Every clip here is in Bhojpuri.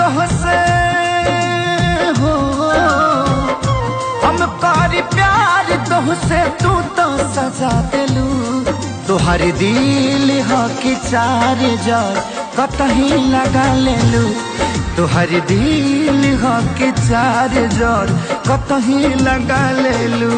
तोहसे हो, हम कारी प्यार तोहसे तू तो सजा दिलू। तुहार दिल हो कि चार जार कतही लगा लेलू। तुहार दिल हो कि चार जार कतही लगा लेलू।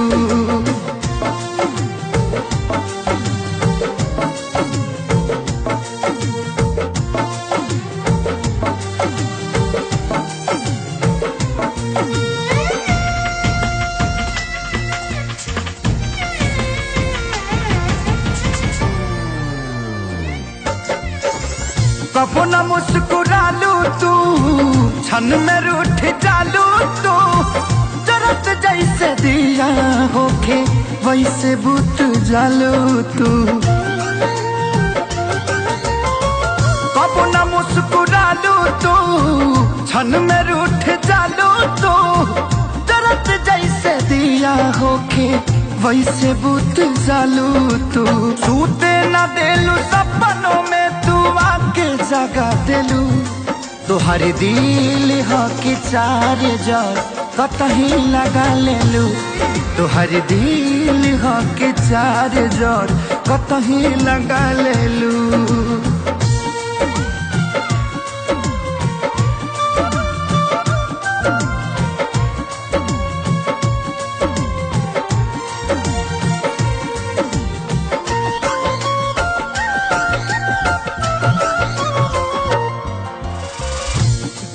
कबो न मुस्कुरालू तू, क्षण में रूठ जालू तू। जरत जैसे दिया होके वैसे बुत जालू तू। कबो न मुस्कुरालू तू, क्षण में रूठ जालू तू। जरत जैसे दिया होके वैसे बुत जालू तू। सूते न देलू सपनों में तू आके जगा दिलू। तुहार दिल हो कि चार जार कतही लगा लेलू। तुहार दिल हो कि चार जार कतही लगा लेलू।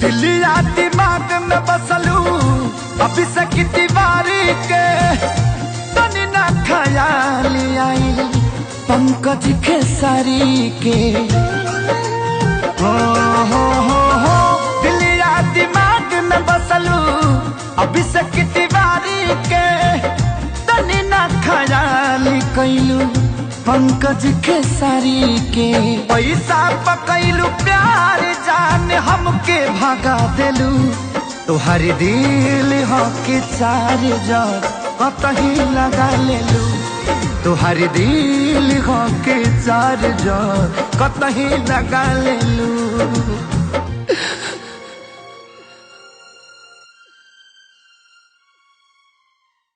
दिलिया दिमाग में बसलू अभी से की दीवारी के। तनी ना ख्याल आई पंकज खेसारी के। हो दिलिया दिमाग में बसलू अभी से की दीवारी के। तनी ना ख्याल कैलू पंकज खेसारी के। पैसा पकैलू प्यार जान हमके भगा दिलू। तुहार दिल हो कि चार जार कतही लगा लेलू। तुहार दिल हो कि चार जार कतही लगा लेलू।